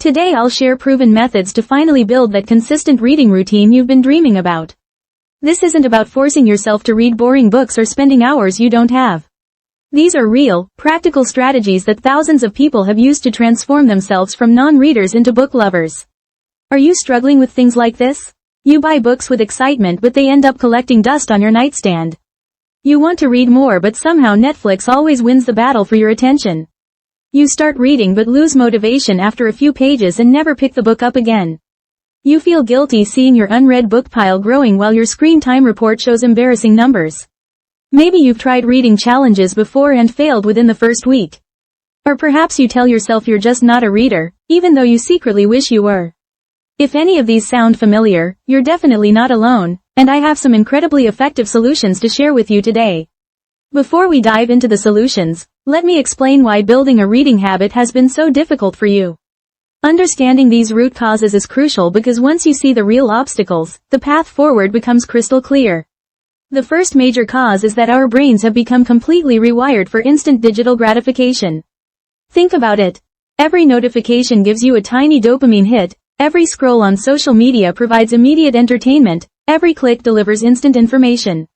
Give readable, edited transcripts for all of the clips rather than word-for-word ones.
Today I'll share proven methods to finally build that consistent reading routine you've been dreaming about. This isn't about forcing yourself to read boring books or spending hours you don't have. These are real, practical strategies that thousands of people have used to transform themselves from non-readers into book lovers. Are you struggling with things like this? You buy books with excitement but they end up collecting dust on your nightstand. You want to read more but somehow Netflix always wins the battle for your attention. You start reading but lose motivation after a few pages and never pick the book up again. You feel guilty seeing your unread book pile growing while your screen time report shows embarrassing numbers. Maybe you've tried reading challenges before and failed within the first week. Or perhaps you tell yourself you're just not a reader, even though you secretly wish you were. If any of these sound familiar, you're definitely not alone, and I have some incredibly effective solutions to share with you today. Before we dive into the solutions, let me explain why building a reading habit has been so difficult for you. Understanding these root causes is crucial because once you see the real obstacles, the path forward becomes crystal clear. The first major cause is that our brains have become completely rewired for instant digital gratification. Think about it. Every notification gives you a tiny dopamine hit, every scroll on social media provides immediate entertainment, every click delivers instant information.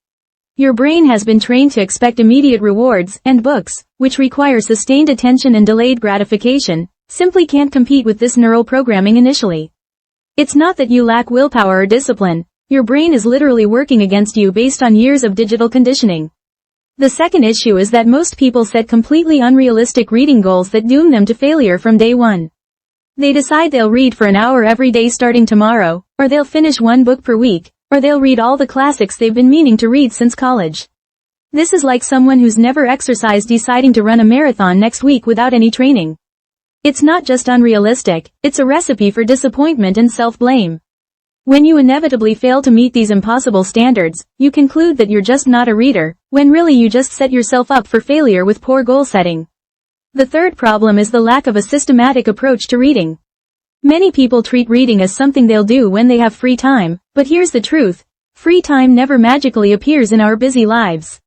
Your brain has been trained to expect immediate rewards, and books, which require sustained attention and delayed gratification, simply can't compete with this neural programming initially. It's not that you lack willpower or discipline, your brain is literally working against you based on years of digital conditioning. The second issue is that most people set completely unrealistic reading goals that doom them to failure from day one. They decide they'll read for an hour every day starting tomorrow, or they'll finish one book per week, or they'll read all the classics they've been meaning to read since college. This is like someone who's never exercised deciding to run a marathon next week without any training. It's not just unrealistic, it's a recipe for disappointment and self-blame. When you inevitably fail to meet these impossible standards, you conclude that you're just not a reader, when really you just set yourself up for failure with poor goal setting. The third problem is the lack of a systematic approach to reading. Many people treat reading as something they'll do when they have free time, but here's the truth. Free time never magically appears in our busy lives.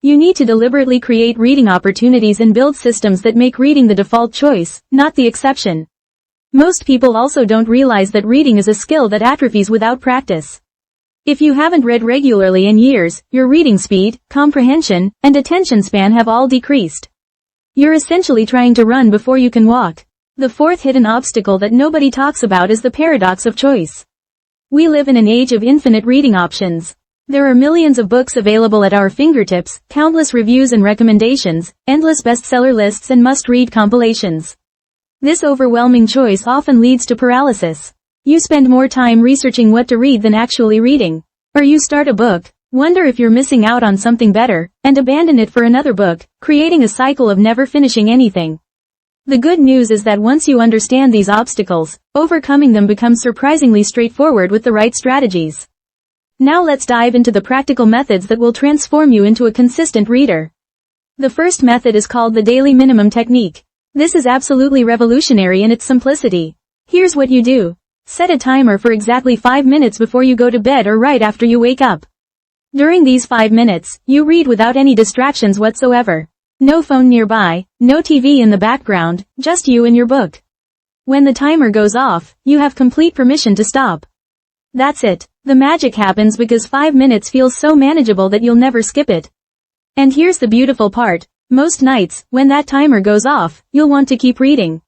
You need to deliberately create reading opportunities and build systems that make reading the default choice, not the exception. Most people also don't realize that reading is a skill that atrophies without practice. If you haven't read regularly in years, your reading speed, comprehension, and attention span have all decreased. You're essentially trying to run before you can walk. The fourth hidden obstacle that nobody talks about is the paradox of choice. We live in an age of infinite reading options. There are millions of books available at our fingertips, countless reviews and recommendations, endless bestseller lists and must-read compilations. This overwhelming choice often leads to paralysis. You spend more time researching what to read than actually reading. Or you start a book, wonder if you're missing out on something better, and abandon it for another book, creating a cycle of never finishing anything. The good news is that once you understand these obstacles, overcoming them becomes surprisingly straightforward with the right strategies. Now let's dive into the practical methods that will transform you into a consistent reader. The first method is called the daily minimum technique. This is absolutely revolutionary in its simplicity. Here's what you do. Set a timer for exactly 5 minutes before you go to bed or right after you wake up. During these 5 minutes, you read without any distractions whatsoever. No phone nearby, no TV in the background, just you and your book. When the timer goes off, you have complete permission to stop. That's it. The magic happens because 5 minutes feels so manageable that you'll never skip it. And here's the beautiful part. Most nights, when that timer goes off, you'll want to keep reading.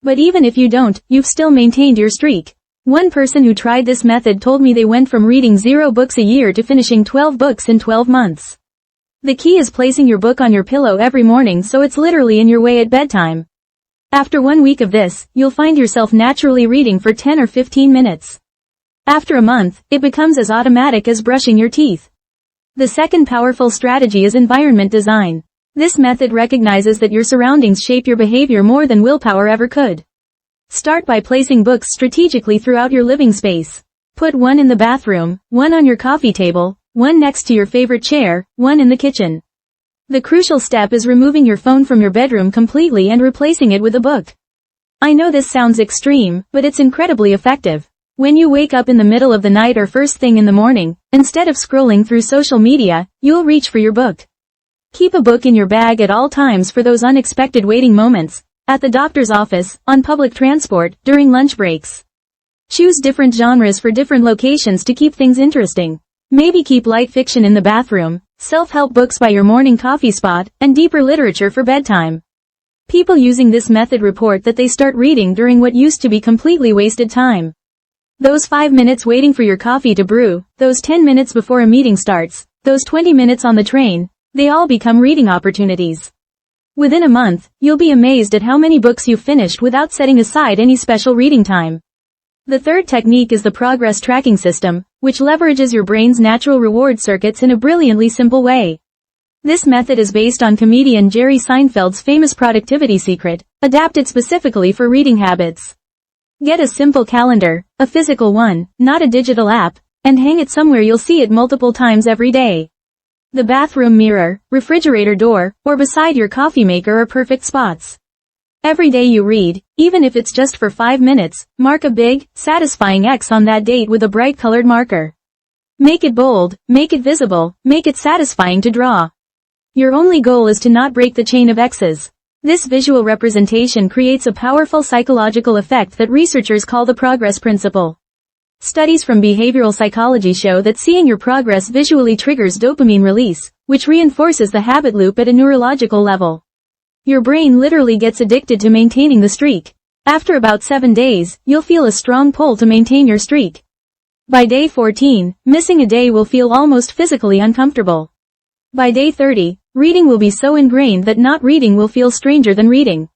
But even if you don't, you've still maintained your streak. One person who tried this method told me they went from reading 0 books a year to finishing 12 books in 12 months. The key is placing your book on your pillow every morning so it's literally in your way at bedtime. After 1 week of this, you'll find yourself naturally reading for 10 or 15 minutes. After a month, it becomes as automatic as brushing your teeth. The second powerful strategy is environment design. This method recognizes that your surroundings shape your behavior more than willpower ever could. Start by placing books strategically throughout your living space. Put one in the bathroom, one on your coffee table, one next to your favorite chair, one in the kitchen. The crucial step is removing your phone from your bedroom completely and replacing it with a book. I know this sounds extreme, but it's incredibly effective. When you wake up in the middle of the night or first thing in the morning, instead of scrolling through social media, you'll reach for your book. Keep a book in your bag at all times for those unexpected waiting moments, at the doctor's office, on public transport, during lunch breaks. Choose different genres for different locations to keep things interesting. Maybe keep light fiction in the bathroom, self-help books by your morning coffee spot, and deeper literature for bedtime. People using this method report that they start reading during what used to be completely wasted time. Those 5 minutes waiting for your coffee to brew, those 10 minutes before a meeting starts, those 20 minutes on the train, they all become reading opportunities. Within a month, you'll be amazed at how many books you've finished without setting aside any special reading time. The third technique is the progress tracking system, which leverages your brain's natural reward circuits in a brilliantly simple way. This method is based on comedian Jerry Seinfeld's famous productivity secret, adapted specifically for reading habits. Get a simple calendar, a physical one, not a digital app, and hang it somewhere you'll see it multiple times every day. The bathroom mirror, refrigerator door, or beside your coffee maker are perfect spots. Every day you read, even if it's just for 5 minutes, mark a big, satisfying X on that date with a bright colored marker. Make it bold, make it visible, make it satisfying to draw. Your only goal is to not break the chain of X's. This visual representation creates a powerful psychological effect that researchers call the progress principle. Studies from behavioral psychology show that seeing your progress visually triggers dopamine release, which reinforces the habit loop at a neurological level. Your brain literally gets addicted to maintaining the streak. After about 7 days, you'll feel a strong pull to maintain your streak. By day 14, missing a day will feel almost physically uncomfortable. By day 30, reading will be so ingrained that not reading will feel stranger than reading.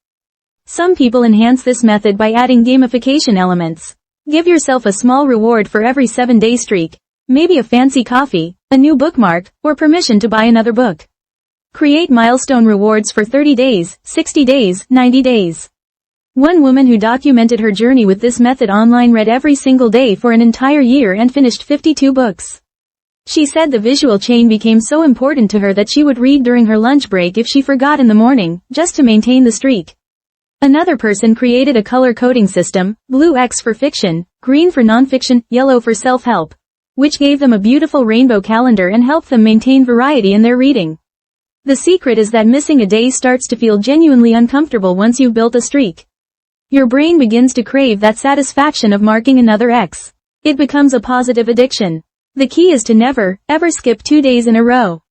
Some people enhance this method by adding gamification elements. Give yourself a small reward for every 7-day streak, maybe a fancy coffee, a new bookmark, or permission to buy another book. Create milestone rewards for 30 days, 60 days, 90 days. One woman who documented her journey with this method online read every single day for an entire year and finished 52 books. She said the visual chain became so important to her that she would read during her lunch break if she forgot in the morning, just to maintain the streak. Another person created a color coding system, blue X for fiction, green for nonfiction, yellow for self-help, which gave them a beautiful rainbow calendar and helped them maintain variety in their reading. The secret is that missing a day starts to feel genuinely uncomfortable once you've built a streak. Your brain begins to crave that satisfaction of marking another X. It becomes a positive addiction. The key is to never, ever skip 2 days in a row.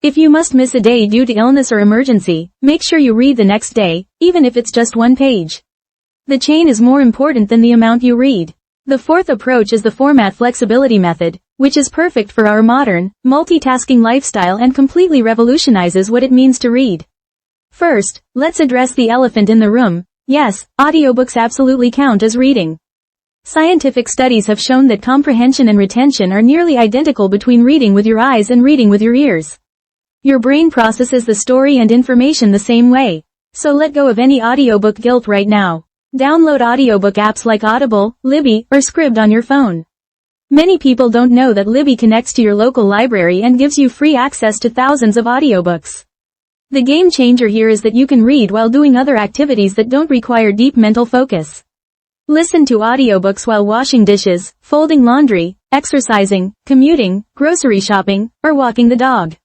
If you must miss a day due to illness or emergency, make sure you read the next day, even if it's just 1 page. The chain is more important than the amount you read. The fourth approach is the format flexibility method, which is perfect for our modern, multitasking lifestyle and completely revolutionizes what it means to read. First, let's address the elephant in the room. Yes, audiobooks absolutely count as reading. Scientific studies have shown that comprehension and retention are nearly identical between reading with your eyes and reading with your ears. Your brain processes the story and information the same way. So let go of any audiobook guilt right now. Download audiobook apps like Audible, Libby, or Scribd on your phone. Many people don't know that Libby connects to your local library and gives you free access to thousands of audiobooks. The game changer here is that you can read while doing other activities that don't require deep mental focus. Listen to audiobooks while washing dishes, folding laundry, exercising, commuting, grocery shopping, or walking the dog.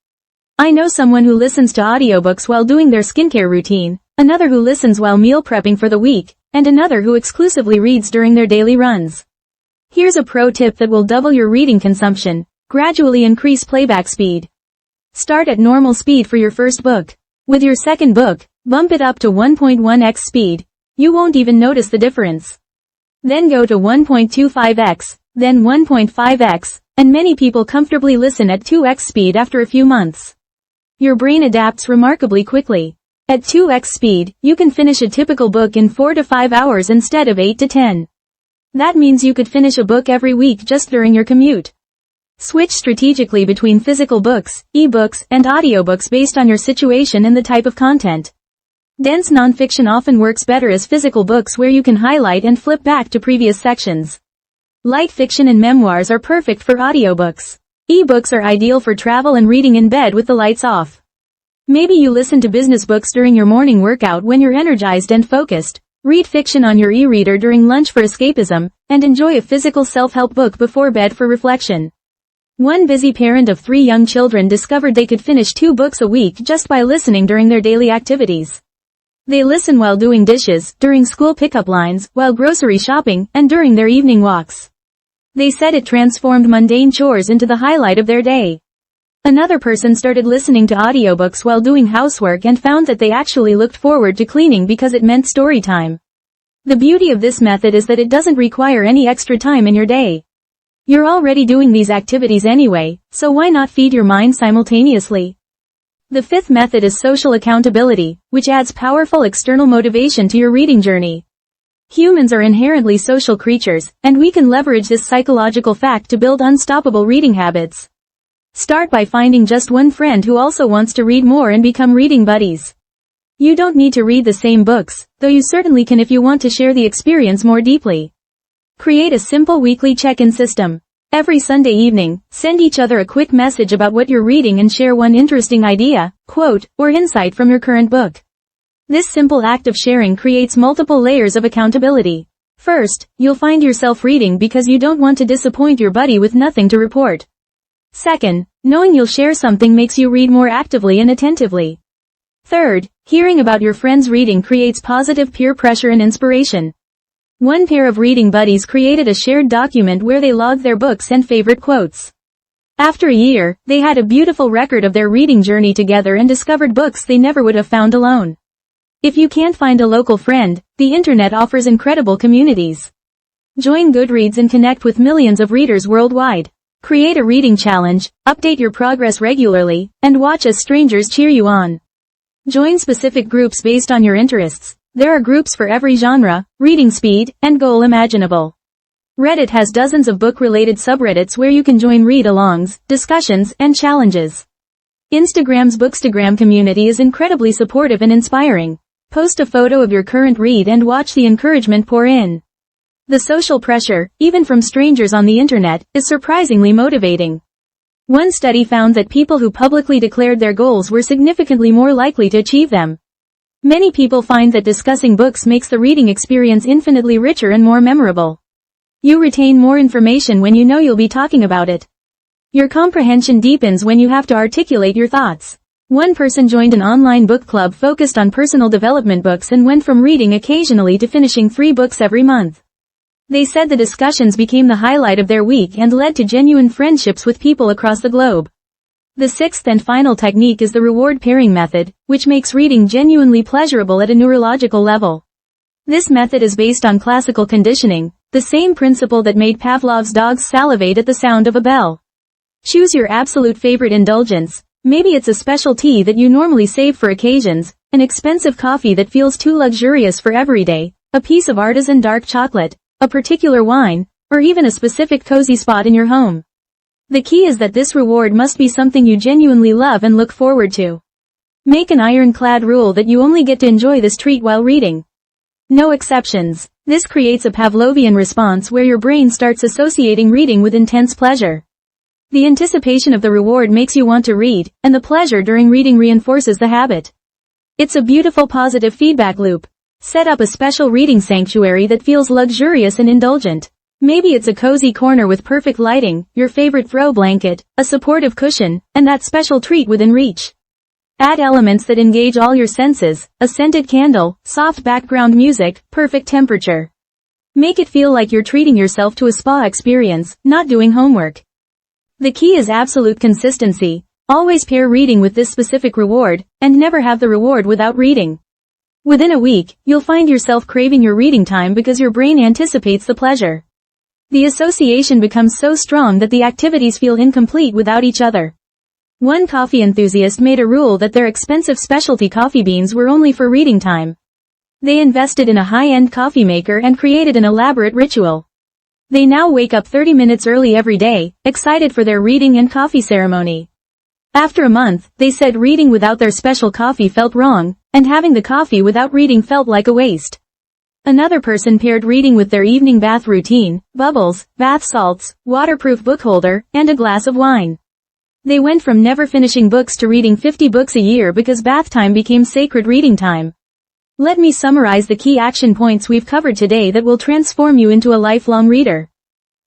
I know someone who listens to audiobooks while doing their skincare routine, another who listens while meal prepping for the week, and another who exclusively reads during their daily runs. Here's a pro tip that will double your reading consumption. Gradually increase playback speed. Start at normal speed for your first book. With your second book, bump it up to 1.1x speed. You won't even notice the difference. Then go to 1.25x, then 1.5x, and many people comfortably listen at 2x speed after a few months. Your brain adapts remarkably quickly. At 2x speed, you can finish a typical book in 4 to 5 hours instead of 8 to 10. That means you could finish a book every week just during your commute. Switch strategically between physical books, ebooks, and audiobooks based on your situation and the type of content. Dense nonfiction often works better as physical books where you can highlight and flip back to previous sections. Light fiction and memoirs are perfect for audiobooks. Ebooks are ideal for travel and reading in bed with the lights off. Maybe you listen to business books during your morning workout when you're energized and focused, read fiction on your e-reader during lunch for escapism, and enjoy a physical self-help book before bed for reflection. One busy parent of 3 young children discovered they could finish 2 books a week just by listening during their daily activities. They listen while doing dishes, during school pickup lines, while grocery shopping, and during their evening walks. They said it transformed mundane chores into the highlight of their day. Another person started listening to audiobooks while doing housework and found that they actually looked forward to cleaning because it meant story time. The beauty of this method is that it doesn't require any extra time in your day. You're already doing these activities anyway, so why not feed your mind simultaneously? The fifth method is social accountability, which adds powerful external motivation to your reading journey. Humans are inherently social creatures, and we can leverage this psychological fact to build unstoppable reading habits. Start by finding just one friend who also wants to read more and become reading buddies. You don't need to read the same books, though you certainly can if you want to share the experience more deeply. Create a simple weekly check-in system. Every Sunday evening, send each other a quick message about what you're reading and share one interesting idea, quote, or insight from your current book. This simple act of sharing creates multiple layers of accountability. First, you'll find yourself reading because you don't want to disappoint your buddy with nothing to report. Second, knowing you'll share something makes you read more actively and attentively. Third, hearing about your friends' reading creates positive peer pressure and inspiration. One pair of reading buddies created a shared document where they logged their books and favorite quotes. After a year, they had a beautiful record of their reading journey together and discovered books they never would have found alone. If you can't find a local friend, the internet offers incredible communities. Join Goodreads and connect with millions of readers worldwide. Create a reading challenge, update your progress regularly, and watch as strangers cheer you on. Join specific groups based on your interests. There are groups for every genre, reading speed, and goal imaginable. Reddit has dozens of book-related subreddits where you can join read-alongs, discussions, and challenges. Instagram's Bookstagram community is incredibly supportive and inspiring. Post a photo of your current read and watch the encouragement pour in. The social pressure, even from strangers on the internet, is surprisingly motivating. One study found that people who publicly declared their goals were significantly more likely to achieve them. Many people find that discussing books makes the reading experience infinitely richer and more memorable. You retain more information when you know you'll be talking about it. Your comprehension deepens when you have to articulate your thoughts. One person joined an online book club focused on personal development books and went from reading occasionally to finishing 3 books every month. They said the discussions became the highlight of their week and led to genuine friendships with people across the globe. The sixth and final technique is the reward pairing method, which makes reading genuinely pleasurable at a neurological level. This method is based on classical conditioning, the same principle that made Pavlov's dogs salivate at the sound of a bell. Choose your absolute favorite indulgence. Maybe it's a special tea that you normally save for occasions, an expensive coffee that feels too luxurious for every day, a piece of artisan dark chocolate, a particular wine, or even a specific cozy spot in your home. The key is that this reward must be something you genuinely love and look forward to. Make an ironclad rule that you only get to enjoy this treat while reading. No exceptions. This creates a Pavlovian response where your brain starts associating reading with intense pleasure. The anticipation of the reward makes you want to read, and the pleasure during reading reinforces the habit. It's a beautiful positive feedback loop. Set up a special reading sanctuary that feels luxurious and indulgent. Maybe it's a cozy corner with perfect lighting, your favorite throw blanket, a supportive cushion, and that special treat within reach. Add elements that engage all your senses, a scented candle, soft background music, perfect temperature. Make it feel like you're treating yourself to a spa experience, not doing homework. The key is absolute consistency. Always pair reading with this specific reward, and never have the reward without reading. Within a week, you'll find yourself craving your reading time because your brain anticipates the pleasure. The association becomes so strong that the activities feel incomplete without each other. One coffee enthusiast made a rule that their expensive specialty coffee beans were only for reading time. They invested in a high-end coffee maker and created an elaborate ritual. They now wake up 30 minutes early every day, excited for their reading and coffee ceremony. After a month, they said reading without their special coffee felt wrong, and having the coffee without reading felt like a waste. Another person paired reading with their evening bath routine, bubbles, bath salts, waterproof book holder, and a glass of wine. They went from never finishing books to reading 50 books a year because bath time became sacred reading time. Let me summarize the key action points we've covered today that will transform you into a lifelong reader.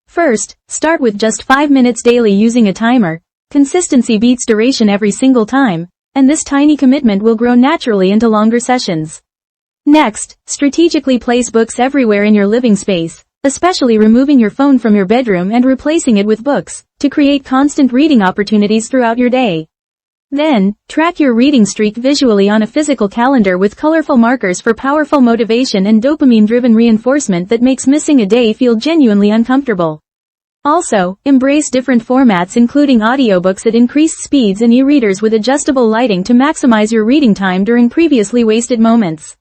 First, start with just 5 minutes daily using a timer. Consistency beats duration every single time, and this tiny commitment will grow naturally into longer sessions. Next, strategically place books everywhere in your living space, especially removing your phone from your bedroom and replacing it with books, to create constant reading opportunities throughout your day. Then, track your reading streak visually on a physical calendar with colorful markers for powerful motivation and dopamine-driven reinforcement that makes missing a day feel genuinely uncomfortable. Also, embrace different formats including audiobooks at increased speeds and e-readers with adjustable lighting to maximize your reading time during previously wasted moments.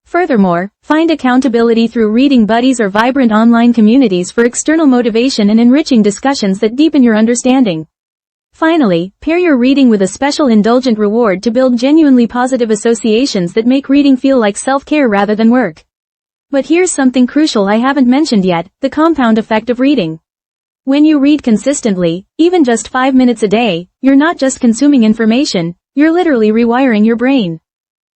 Furthermore, find accountability through reading buddies or vibrant online communities for external motivation and enriching discussions that deepen your understanding. Finally, pair your reading with a special indulgent reward to build genuinely positive associations that make reading feel like self-care rather than work. But here's something crucial I haven't mentioned yet, the compound effect of reading. When you read consistently, even just 5 minutes a day, you're not just consuming information, you're literally rewiring your brain.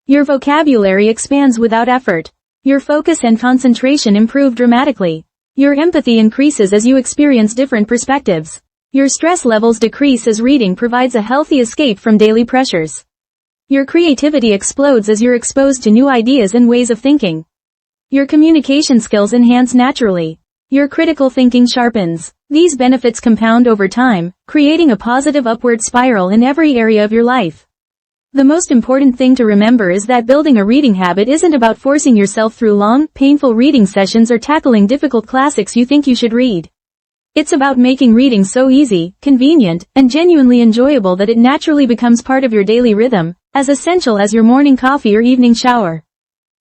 Your vocabulary expands without effort. Your focus and concentration improve dramatically. Your empathy increases as you experience different perspectives. Your stress levels decrease as reading provides a healthy escape from daily pressures. Your creativity explodes as you're exposed to new ideas and ways of thinking. Your communication skills enhance naturally. Your critical thinking sharpens. These benefits compound over time, creating a positive upward spiral in every area of your life. The most important thing to remember is that building a reading habit isn't about forcing yourself through long, painful reading sessions or tackling difficult classics you think you should read. It's about making reading so easy, convenient, and genuinely enjoyable that it naturally becomes part of your daily rhythm, as essential as your morning coffee or evening shower.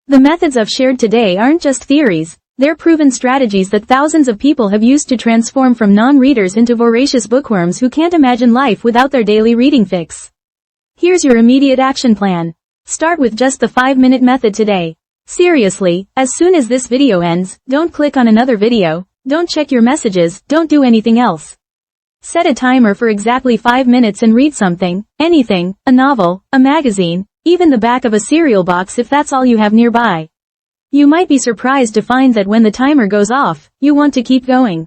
The methods I've shared today aren't just theories, they're proven strategies that thousands of people have used to transform from non-readers into voracious bookworms who can't imagine life without their daily reading fix. Here's your immediate action plan. Start with just the 5-minute method today. Seriously, as soon as this video ends, don't click on another video. Don't check your messages, don't do anything else. Set a timer for exactly 5 minutes and read something, anything, a novel, a magazine, even the back of a cereal box if that's all you have nearby. You might be surprised to find that when the timer goes off, you want to keep going.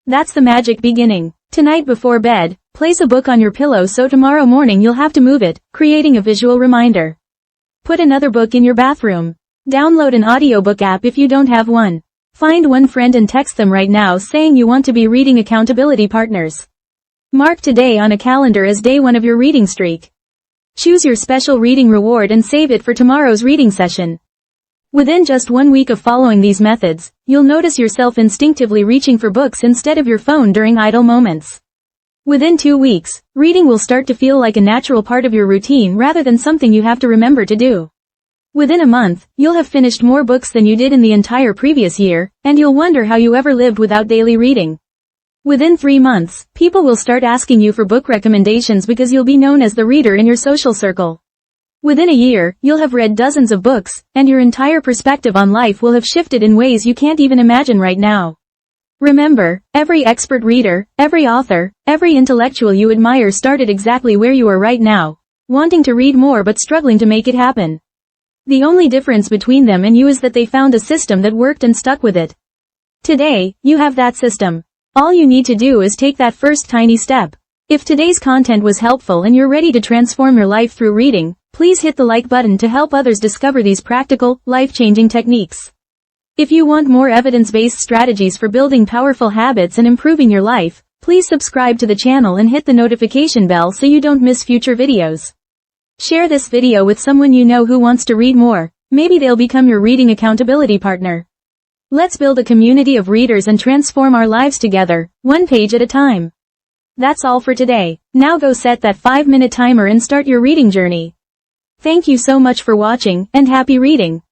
That's the magic beginning. Tonight before bed, place a book on your pillow so tomorrow morning you'll have to move it, creating a visual reminder. Put another book in your bathroom. Download an audiobook app if you don't have one. Find one friend and text them right now saying you want to be reading accountability partners. Mark today on a calendar as day 1 of your reading streak. Choose your special reading reward and save it for tomorrow's reading session. Within just 1 week of following these methods, you'll notice yourself instinctively reaching for books instead of your phone during idle moments. Within 2 weeks, reading will start to feel like a natural part of your routine rather than something you have to remember to do. Within a month, you'll have finished more books than you did in the entire previous year, and you'll wonder how you ever lived without daily reading. Within 3 months, people will start asking you for book recommendations because you'll be known as the reader in your social circle. Within a year, you'll have read dozens of books, and your entire perspective on life will have shifted in ways you can't even imagine right now. Remember, every expert reader, every author, every intellectual you admire started exactly where you are right now, wanting to read more but struggling to make it happen. The only difference between them and you is that they found a system that worked and stuck with it. Today, you have that system. All you need to do is take that first tiny step. If today's content was helpful and you're ready to transform your life through reading, please hit the like button to help others discover these practical, life-changing techniques. If you want more evidence-based strategies for building powerful habits and improving your life, please subscribe to the channel and hit the notification bell so you don't miss future videos. Share this video with someone you know who wants to read more. Maybe they'll become your reading accountability partner. Let's build a community of readers and transform our lives together, one page at a time. That's all for today. Now go set that 5-minute timer and start your reading journey. Thank you so much for watching, and happy reading.